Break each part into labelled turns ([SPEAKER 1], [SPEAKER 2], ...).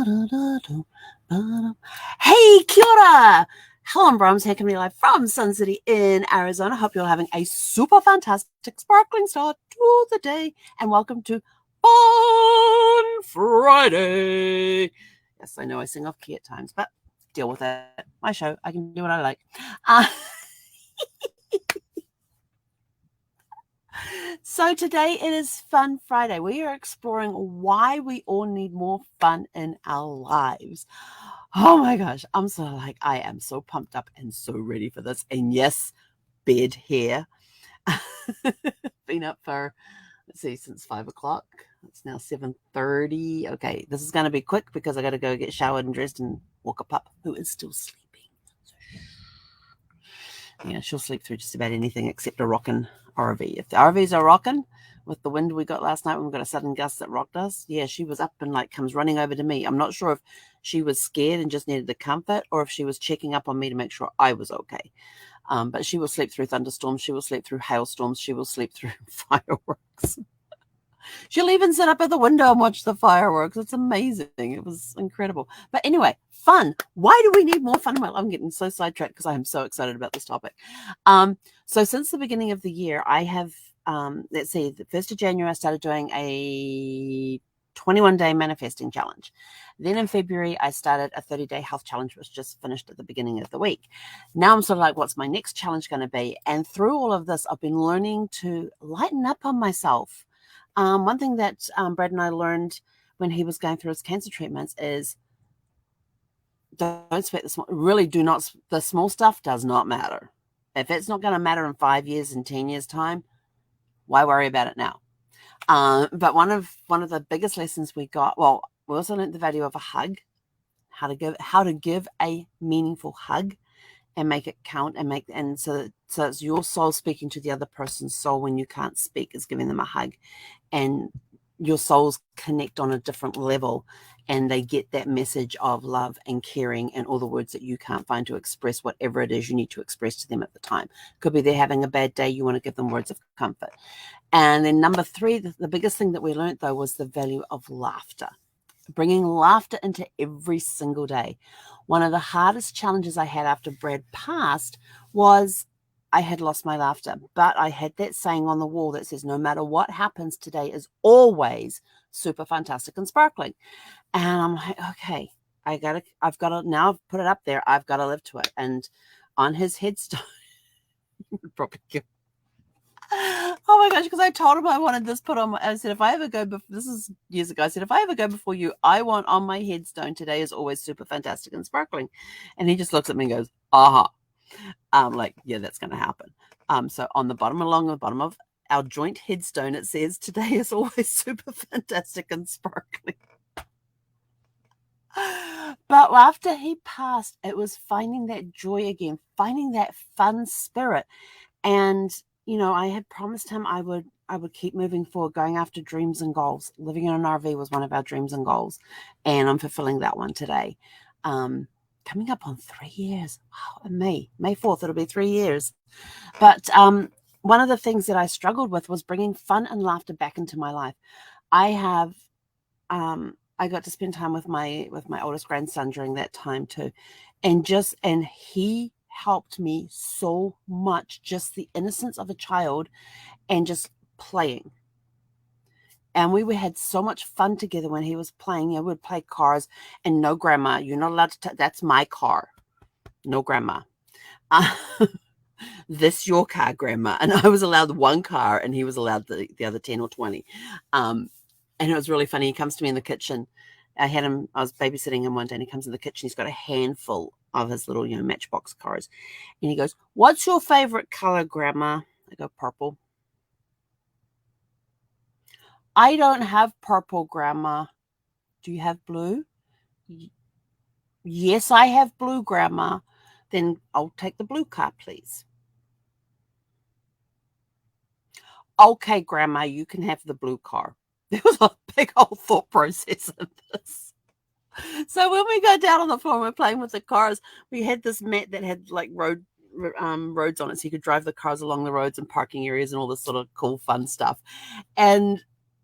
[SPEAKER 1] Hey, kia ora! Helen Brahms here, coming live from Sun City in Arizona. Hope you're having a super fantastic, sparkling start to the day, and welcome to Fun Friday. Yes, I know I sing off key at times, but deal with it. My show, I can do what I like. So today it is Fun Friday. We are exploring why we all need more fun in our lives. Oh my gosh, I am so pumped up and so ready for this. And yes, bed here. Been up for, let's see, since 5 o'clock. It's now 7:30. Okay, this is going to be quick because I got to go get showered and dressed and walk a pup who is still sleeping. Yeah, she'll sleep through just about anything except a rockin' RV. If the RVs are rocking, with the wind we got last night when we got a sudden gust that rocked us, yeah, she was up and comes running over to me. I'm not sure if she was scared and just needed the comfort or if she was checking up on me to make sure I was okay. But she will sleep through thunderstorms. She will sleep through hailstorms. She will sleep through fireworks. She'll even sit up at the window and watch the fireworks. It's amazing. It was incredible. But anyway, fun. Why do we need more fun? Well, I'm getting so sidetracked because I am so excited about this topic. So since the beginning of the year, I have, let's see, the 1st of January, I started doing a 21-day manifesting challenge. Then in February, I started a 30-day health challenge, which just finished at the beginning of the week. Now I'm sort of like, what's my next challenge going to be? And through all of this, I've been learning to lighten up on myself. One thing that Brad and I learned when he was going through his cancer treatments is don't sweat the small, really do not, the small stuff does not matter. If it's not going to matter in 5 years and 10 years time, why worry about it now? But one of the biggest lessons we got, well, we also learned the value of a hug, how to give a meaningful hug and make it count and so it's your soul speaking to the other person's soul when you can't speak, is giving them a hug, and your souls connect on a different level and they get that message of love and caring and all the words that you can't find to express whatever it is you need to express to them at the time. Could be they're having a bad day, you want to give them words of comfort. And then number 3, the biggest thing that we learned though was the value of laughter. Bringing laughter into every single day. One of the hardest challenges I had after Brad passed was I had lost my laughter, but I had that saying on the wall that says, no matter what happens, today is always super fantastic and sparkling. And I'm like, okay, I've got to, now I've put it up there. I've got to live to it. And on his headstone, probably give. Oh my gosh, because I told him I wanted this put on. I said, if I ever go, this is years ago, I said, if I ever go before you, I want on my headstone, today is always super fantastic and sparkling. And he just looks at me and goes, aha. Like, yeah, that's going to happen. So on the bottom, along the bottom of our joint headstone, it says, today is always super fantastic and sparkling. But after he passed, it was finding that joy again, finding that fun spirit. And you know, I had promised him I would keep moving forward, going after dreams and goals. Living in an RV was one of our dreams and goals, and I'm fulfilling that one today. Coming up on 3 years. Wow, in May 4th, it'll be 3 years. But one of the things that I struggled with was bringing fun and laughter back into my life. I got to spend time with my oldest grandson during that time too, and he helped me so much, just the innocence of a child and just playing. And we had so much fun together when he was playing. You know, we'd play cars, and no, grandma, you're not allowed to that's my car. No, grandma. This your car, grandma. And I was allowed one car and he was allowed the other 10 or 20. And it was really funny. He comes to me in the kitchen. I was babysitting him one day, and he comes in the kitchen. He's got a handful of his little, matchbox cars. And he goes, what's your favorite color, grandma? I go, purple. I don't have purple, grandma. Do you have blue? Yes, I have blue, grandma. Then I'll take the blue car, please. Okay, grandma, you can have the blue car. There was a big old thought process in this. So when we go down on the floor and we're playing with the cars, we had this mat that had roads on it, so you could drive the cars along the roads and parking areas and all this sort of cool fun stuff. And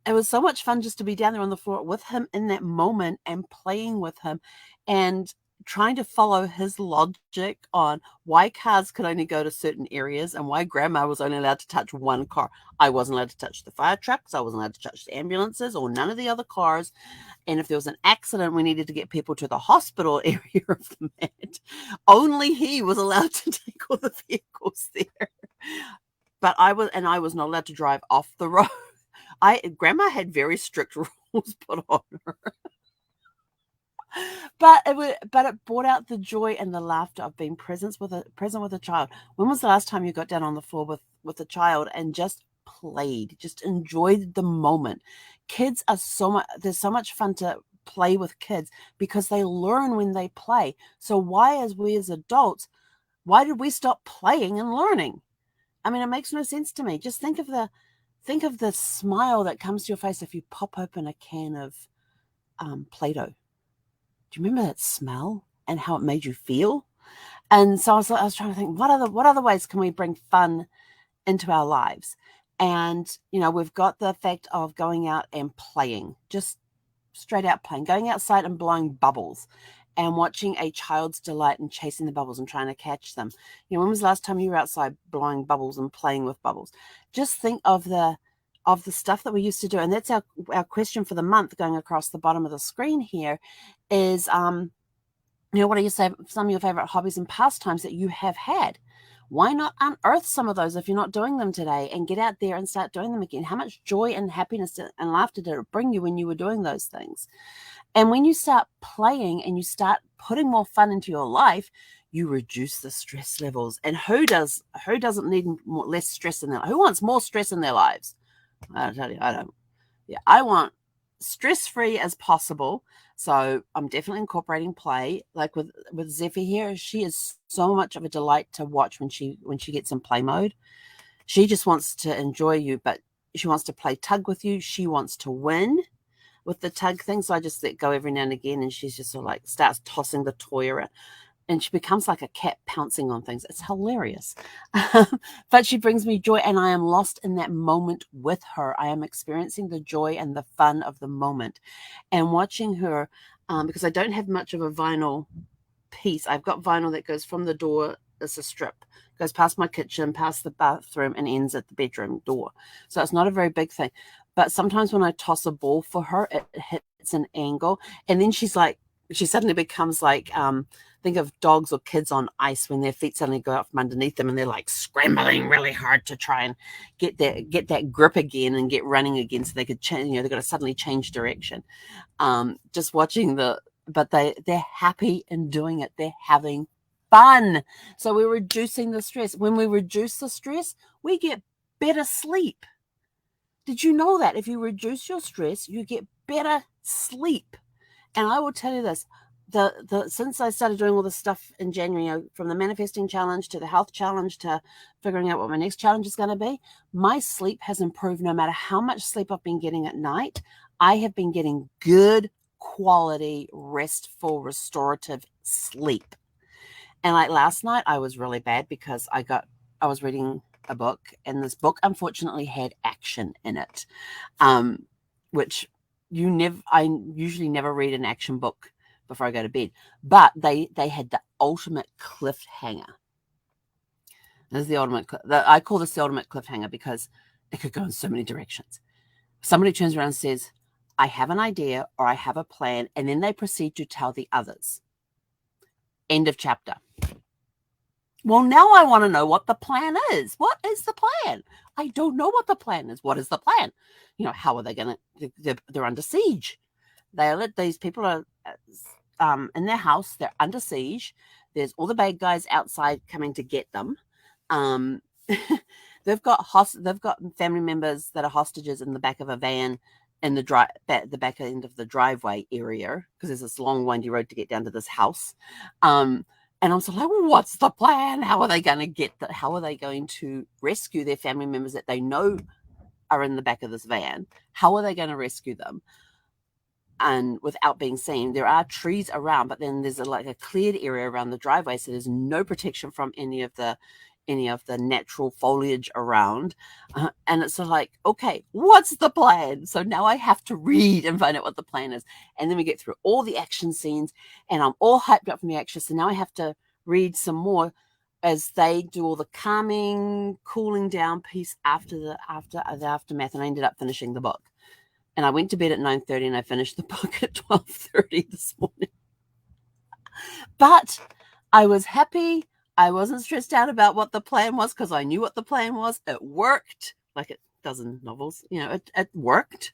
[SPEAKER 1] it was so much fun just to be down there on the floor with him in that moment and playing with him and trying to follow his logic on why cars could only go to certain areas and why grandma was only allowed to touch one car. I wasn't allowed to touch the fire trucks. I wasn't allowed to touch the ambulances or none of the other cars. And if there was an accident, we needed to get people to the hospital area of the mat. Only he was allowed to take all the vehicles there. But I was not allowed to drive off the road. Grandma had very strict rules put on her. But it brought out the joy and the laughter of being present with a child. When was the last time you got down on the floor with a child and just played, just enjoyed the moment? Kids are there's so much fun to play with kids because they learn when they play. So why, as we as adults, why did we stop playing and learning? I mean, it makes no sense to me. Just think of the smile that comes to your face if you pop open a can of Play-Doh. Do you remember that smell and how it made you feel? And so I was trying to think, what other ways can we bring fun into our lives? And, we've got the fact of going out and playing, just straight out playing, going outside and blowing bubbles and watching a child's delight in chasing the bubbles and trying to catch them. When was the last time you were outside blowing bubbles and playing with bubbles? Just think of the stuff that we used to do. And that's our question for the month going across the bottom of the screen here is, what are some of your favorite hobbies and pastimes that you have had? Why not unearth some of those if you're not doing them today and get out there and start doing them again? How much joy and happiness and laughter did it bring you when you were doing those things? And when you start playing and you start putting more fun into your life, you reduce the stress levels. And who doesn't need less stress in their life? Who wants more stress in their lives? I'll tell you, I don't. Yeah, I want stress-free as possible. So I'm definitely incorporating play. Like with Zephyr here, she is so much of a delight to watch when she gets in play mode. She just wants to enjoy you, but she wants to play tug with you. She wants to win with the tug thing. So I just let go every now and again, and she's just sort of like starts tossing the toy around. And she becomes like a cat pouncing on things. It's hilarious. But she brings me joy, and I am lost in that moment with her. I am experiencing the joy and the fun of the moment. And watching her, because I don't have much of a vinyl piece. I've got vinyl that goes from the door. It's a strip. Goes past my kitchen, past the bathroom, and ends at the bedroom door. So it's not a very big thing. But sometimes when I toss a ball for her, it hits an angle. And then she suddenly becomes like, think of dogs or kids on ice when their feet suddenly go out from underneath them and they're like scrambling really hard to try and get that grip again and get running again so they could change, they've got to suddenly change direction. Just watching but they're happy in doing it. They're having fun. So we're reducing the stress. When we reduce the stress, we get better sleep. Did you know that if you reduce your stress, you get better sleep? And I will tell you this, since I started doing all this stuff in January, from the manifesting challenge to the health challenge to figuring out what my next challenge is going to be, my sleep has improved. No matter how much sleep I've been getting at night, I have been getting good quality, restful, restorative sleep. And like last night, I was really bad because I was reading a book, and this book unfortunately had action in it, which I usually never read an action book before I go to bed, but they had the ultimate cliffhanger. This is the ultimate. I call this the ultimate cliffhanger because it could go in so many directions. Somebody turns around and says, "I have an idea," or "I have a plan," and then they proceed to tell the others. End of chapter. Well, now I want to know what the plan is. What is the plan? I don't know what the plan is. What is the plan? How are they going to? They're under siege. These people are in their house. They're under siege. There's all the bad guys outside coming to get them. They've got family members that are hostages in the back of a van in the back end of the driveway area, because there's this long windy road to get down to this house. And I'm sort of like, well, what's the plan? How are they going to rescue their family members that they know are in the back of this van? How are they going to rescue them? And without being seen, there are trees around, but then there's a cleared area around the driveway. So there's no protection from any of the any of the natural foliage around. And it's sort of like, okay, what's the plan? So now I have to read and find out what the plan is. And then we get through all the action scenes, and I'm all hyped up from the action. So now I have to read some more as they do all the calming, cooling down piece after the aftermath. And I ended up finishing the book. And I went to bed at 9:30 and I finished the book at 12:30 this morning. But I was happy. I wasn't stressed out about what the plan was because I knew what the plan was. It worked, like it does in novels. It worked.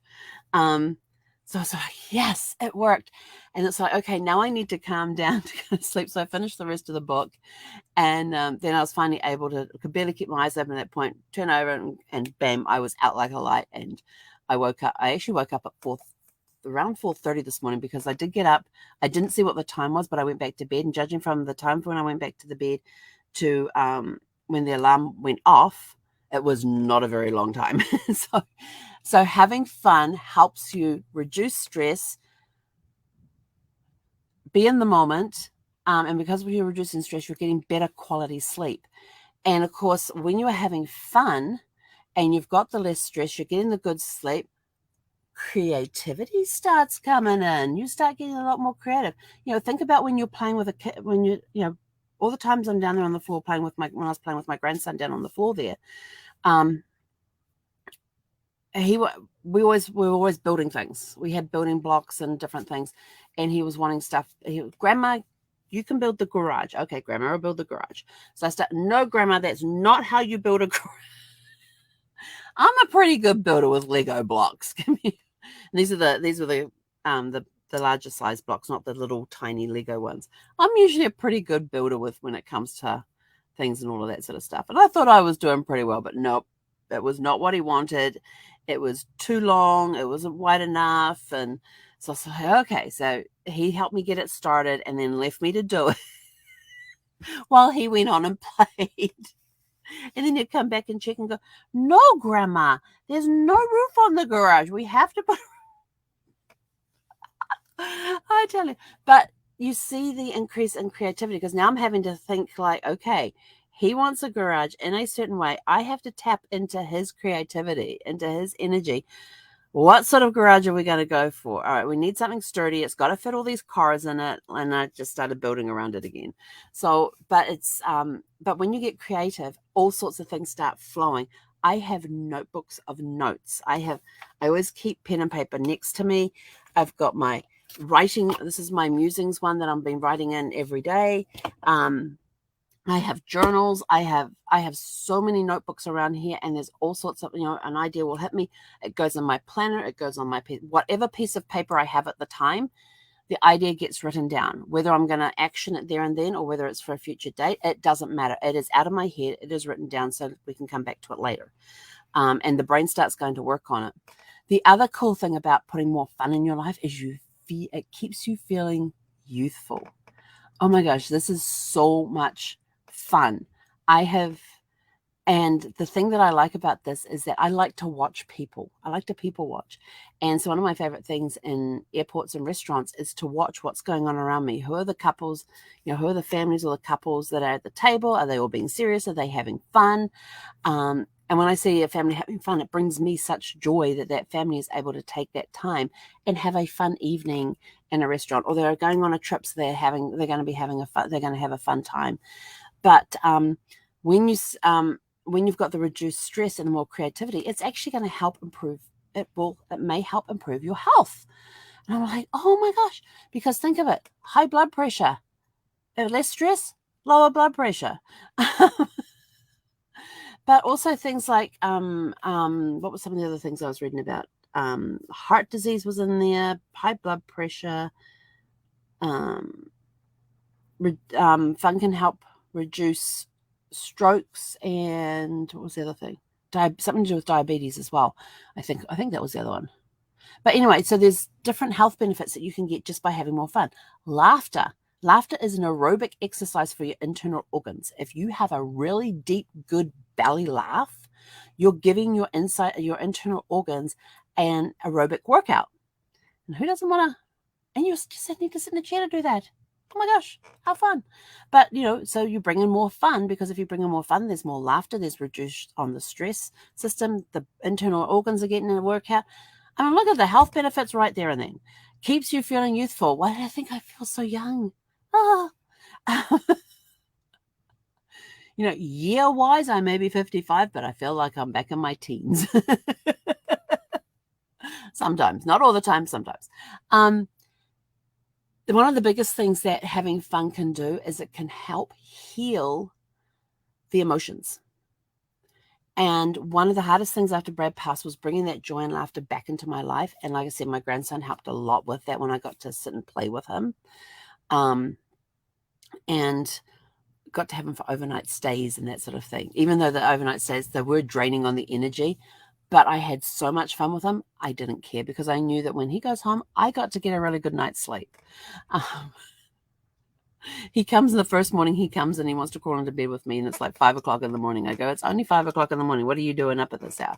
[SPEAKER 1] So I was like, yes, it worked. And it's like, okay, now I need to calm down to go to sleep. So I finished the rest of the book. And then I was finally able to, could barely keep my eyes open at that point, turn over and bam, I was out like a light. And I woke up. I actually woke up at around 4:30 this morning because I did get up. I didn't see what the time was, but I went back to bed. And judging from the time when I went back to the bed to when the alarm went off, it was not a very long time. So having fun helps you reduce stress, be in the moment, and because you're reducing stress, you're getting better quality sleep. And of course, when you are having fun and you've got the less stress, you're getting the good sleep, creativity starts coming in. You start getting a lot more creative. Think about when you're playing with a kid, when all the times I'm down there on the floor playing with when I was playing with my grandson down on the floor there, we were always building things. We had building blocks and different things, and he was wanting stuff. Grandma, you can build the garage. Okay, Grandma, I'll build the garage. So I start, no, Grandma, that's not how you build a garage. I'm a pretty good builder with Lego blocks. These are the larger size blocks, not the little tiny Lego ones. I'm usually a pretty good builder when it comes to things and all of that sort of stuff. And I thought I was doing pretty well, but nope, it was not what he wanted. It was too long. It wasn't wide enough. And so I was like, okay. So he helped me get it started and then left me to do it while he went on and played. And then you'd come back and check and go, no, Grandma, there's no roof on the garage. We have to put I tell you. But you see the increase in creativity because now I'm having to think like, okay, he wants a garage in a certain way. I have to tap into his creativity, into his energy. What sort of garage are we going to go for? All right, we need something sturdy. It's got to fit all these cars in it. And I just started building around it again. So, but when you get creative, all sorts of things start flowing. I have notebooks of notes. I always keep pen and paper next to me. I've got my writing. This is my musings one that I've been writing in every day. I have journals. I have so many notebooks around here, and there's all sorts of, an idea will hit me. It goes in my planner. It goes on my whatever piece of paper I have at the time. The idea gets written down. Whether I'm going to action it there and then, or whether it's for a future date, it doesn't matter. It is out of my head. It is written down so we can come back to it later, and the brain starts going to work on it. The other cool thing about putting more fun in your life is it keeps you feeling youthful. Oh my gosh, this is so much fun. And the thing that I like about this is that I like to watch people. I like to people watch. And so one of my favorite things in airports and restaurants is to watch what's going on around me. Who are the couples, who are the families or the couples that are at the table? Are they all being serious? Are they having fun? And when I see a family having fun, it brings me such joy that family is able to take that time and have a fun evening in a restaurant, or they're going on a trip, so they're going to have a fun time. But when you've got the reduced stress and the more creativity, it's actually going to help improve. It may help improve your health. And I'm like, oh my gosh, because think of it, high blood pressure, less stress, lower blood pressure. But also things like, what were some of the other things I was reading about? Heart disease was in there, high blood pressure. Fun can help reduce strokes, and what was the other thing? Something to do with diabetes as well. I think that was the other one. But anyway, so there's different health benefits that you can get just by having more fun. Laughter is an aerobic exercise for your internal organs. If you have a really deep, good belly laugh, you're giving your internal organs an aerobic workout. And who doesn't want to? And you just need to sit in a chair to do that. Oh my gosh, how fun. But, so you bring in more fun, because if you bring in more fun, there's more laughter, there's reduced on the stress system, the internal organs are getting a workout. I mean, look at the health benefits right there and then. Keeps you feeling youthful. Why do I think I feel so young? Oh. Year-wise, I may be 55, but I feel like I'm back in my teens. Sometimes, not all the time, sometimes. One of the biggest things that having fun can do is it can help heal the emotions. And one of the hardest things after Brad passed was bringing that joy and laughter back into my life. And like I said, my grandson helped a lot with that when I got to sit and play with him. And got to have him for overnight stays and that sort of thing. Even though the overnight stays, they were draining on the energy, but I had so much fun with him, I didn't care, because I knew that when he goes home, I got to get a really good night's sleep. He comes in the first morning, he comes and he wants to crawl into bed with me, and it's like 5 o'clock in the morning. I go, it's only 5 o'clock in the morning. What are you doing up at this hour?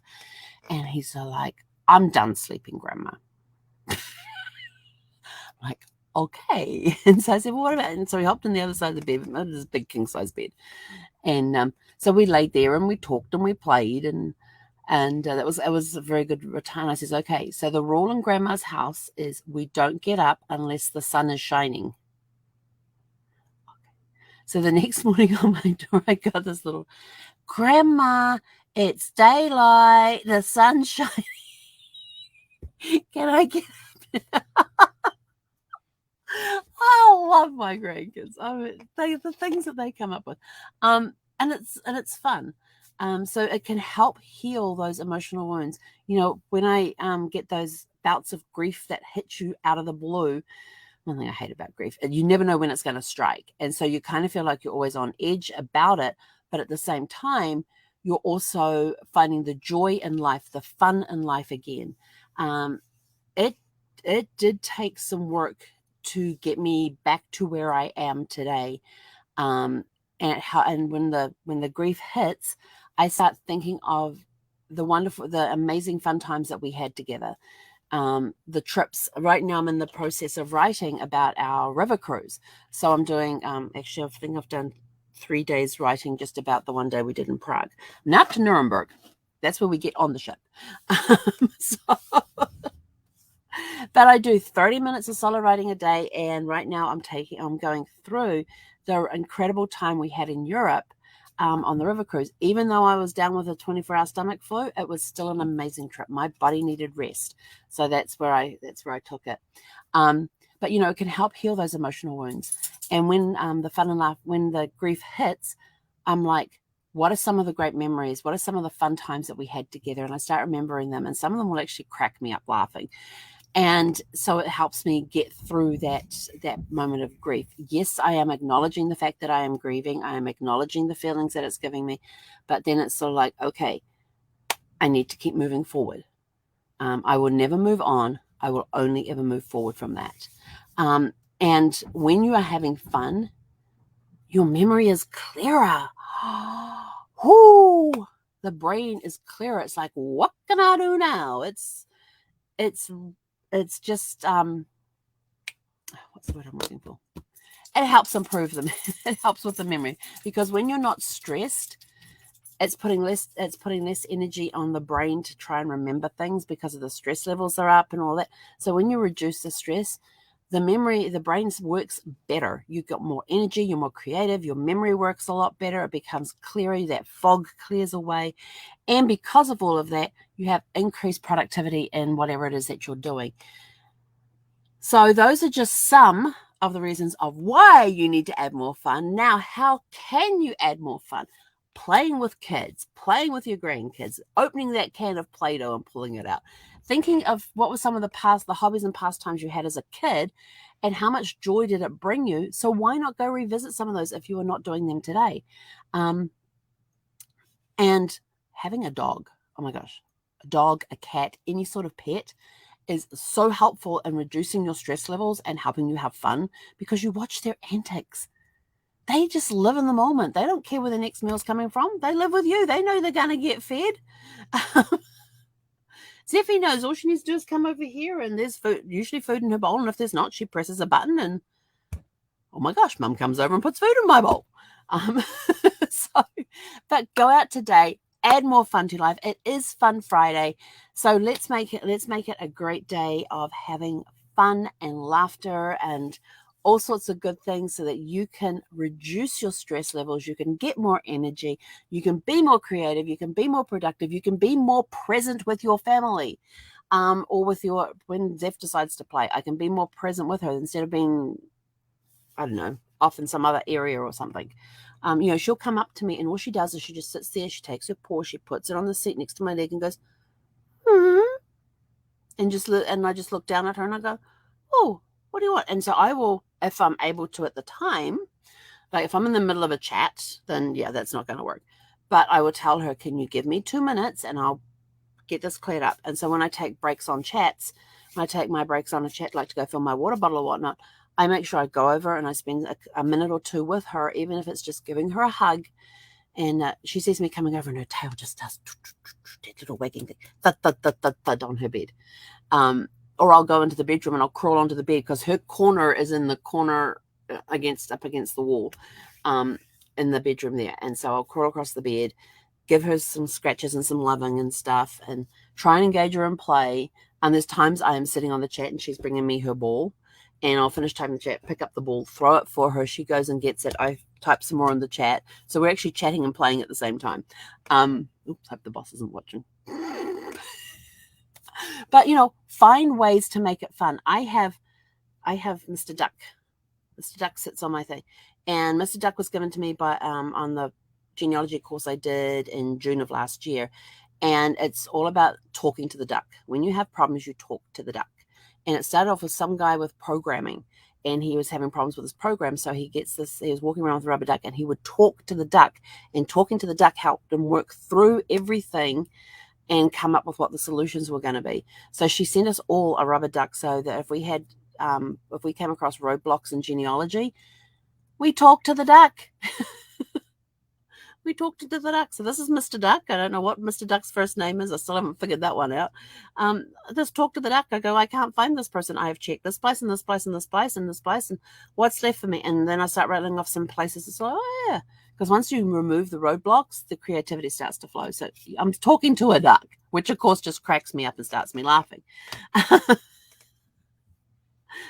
[SPEAKER 1] And he's like, I'm done sleeping, Grandma. I'm like, okay. And so I said, well, what about? And so he hopped on the other side of the bed. It was this big king size bed. And so we laid there and we talked and we played, and it was a very good return. I says, okay, so the rule in Grandma's house is we don't get up unless the sun is shining. So the next morning on my door, I got this little, Grandma, it's daylight, the sun's shining. Can I get up? I love my grandkids. I mean, the things that they come up with, and it's fun. So it can help heal those emotional wounds. When I get those bouts of grief that hit you out of the blue, one thing I hate about grief, you never know when it's going to strike. And so you kind of feel like you're always on edge about it. But at the same time, you're also finding the joy in life, the fun in life again. It did take some work to get me back to where I am today. And when the grief hits, I start thinking of the amazing fun times that we had together. The trips. Right now I'm in the process of writing about our river cruise. So I'm doing, actually, I think I've done 3 days writing just about the one day we did in Prague. Not to Nuremberg. That's where we get on the ship. But I do 30 minutes of solo writing a day. And right now I'm going through the incredible time we had in Europe on the river cruise. Even though I was down with a 24-hour stomach flu, it was still an amazing trip. My body needed rest. So that's where I took it. But it can help heal those emotional wounds. And when the fun and laugh, when the grief hits, I'm like, what are some of the great memories? What are some of the fun times that we had together? And I start remembering them, and some of them will actually crack me up laughing. And so it helps me get through that moment of grief. Yes, I am acknowledging the fact that I am grieving. I am acknowledging the feelings that it's giving me. But then it's sort of like, okay, I need to keep moving forward. I will never move on. I will only ever move forward from that. And when you are having fun, your memory is clearer. Whoo! The brain is clearer. It's like, what can I do now? It's just what's the word I'm looking for? It helps improve them. It helps with the memory, because when you're not stressed, it's putting less energy on the brain to try and remember things, because of the stress levels are up and all that. So when you reduce the stress, the brain works better. You've got more energy, you're more creative, your memory works a lot better, it becomes clearer, that fog clears away. And because of all of that, you have increased productivity in whatever it is that you're doing. So those are just some of the reasons of why you need to add more fun. Now, how can you add more fun? Playing with kids, playing with your grandkids, opening that can of Play-Doh and pulling it out. Thinking of what were some of the hobbies and pastimes you had as a kid, and how much joy did it bring you? So why not go revisit some of those if you are not doing them today? And having a dog, oh my gosh, a dog, a cat, any sort of pet is so helpful in reducing your stress levels and helping you have fun, because you watch their antics. They just live in the moment. They don't care where the next meal's coming from. They live with you. They know they're going to get fed. Zeffie knows all she needs to do is come over here, and there's food, usually food in her bowl. And if there's not, she presses a button and oh my gosh, mum comes over and puts food in my bowl. But go out today, add more fun to life. It is Fun Friday. So let's make it a great day of having fun and laughter and all sorts of good things so that you can reduce your stress levels, you can get more energy, you can be more creative, you can be more productive, you can be more present with your family. Or with when Zeph decides to play, I can be more present with her instead of being, I don't know, off in some other area or something. She'll come up to me and all she does is she just sits there, she takes her paw, she puts it on the seat next to my leg and goes, and I just look down at her and I go, oh, what do you want? And so I will, if I'm able to at the time, like if I'm in the middle of a chat, then yeah, that's not going to work. But I will tell her, can you give me 2 minutes and I'll get this cleared up. And so when I take breaks on chats, when I take my breaks on a chat, like to go fill my water bottle or whatnot, I make sure I go over and I spend a minute or two with her, even if it's just giving her a hug. And she sees me coming over and her tail just does that little wagging thing, thud on her bed. Or I'll go into the bedroom and I'll crawl onto the bed because her corner is in the corner up against the wall in the bedroom there. And so I'll crawl across the bed, give her some scratches and some loving and stuff and try and engage her in play. And there's times I am sitting on the chat and she's bringing me her ball and I'll finish typing the chat, pick up the ball, throw it for her. She goes and gets it. I type some more in the chat. So we're actually chatting and playing at the same time. Oops, hope the boss isn't watching. But, find ways to make it fun. I have Mr. Duck. Mr. Duck sits on my thing. And Mr. Duck was given to me by on the genealogy course I did in June of last year. And it's all about talking to the duck. When you have problems, you talk to the duck. And it started off with some guy with programming. And he was having problems with his program. So he was walking around with a rubber duck and he would talk to the duck. And talking to the duck helped him work through everything and come up with what the solutions were going to be. So she sent us all a rubber duck so that if we came across roadblocks in genealogy, we talked to the duck. We talked to the duck. So this is Mr. Duck. I don't know what Mr. Duck's first name is. I still haven't figured that one out. Just talk to the duck. I go, I can't find this person. I have checked this place and this place and this place and this place and what's left for me. And then I start rattling off some places. It's like, oh yeah. Because once you remove the roadblocks, the creativity starts to flow. So I'm talking to a duck, which of course just cracks me up and starts me laughing. But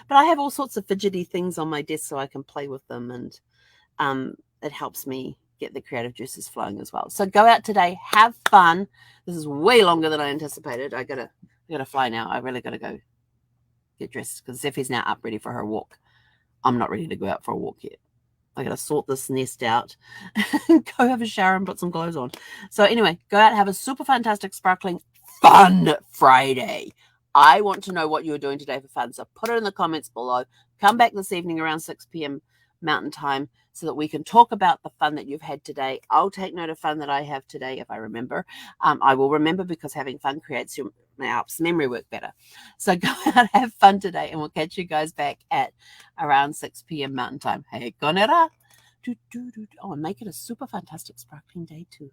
[SPEAKER 1] I have all sorts of fidgety things on my desk so I can play with them. And it helps me get the creative juices flowing as well. So go out today, have fun. This is way longer than I anticipated. I gotta fly now. I really gotta go get dressed because Zeffie's now up ready for her walk. I'm not ready to go out for a walk yet. I gotta sort this nest out, go have a shower and put some clothes on. So anyway, go out, have a super fantastic, sparkling, fun Friday. I want to know what you're doing today for fun. So put it in the comments below. Come back this evening around 6 p.m. Mountain Time so that we can talk about the fun that you've had today. I'll take note of fun that I have today if I remember. I will remember because having fun helps memory work better. So go out, have fun today, and we'll catch you guys back at around 6 p.m. Mountain Time. Hey, konera. Oh, and make it a super fantastic sparkling day too.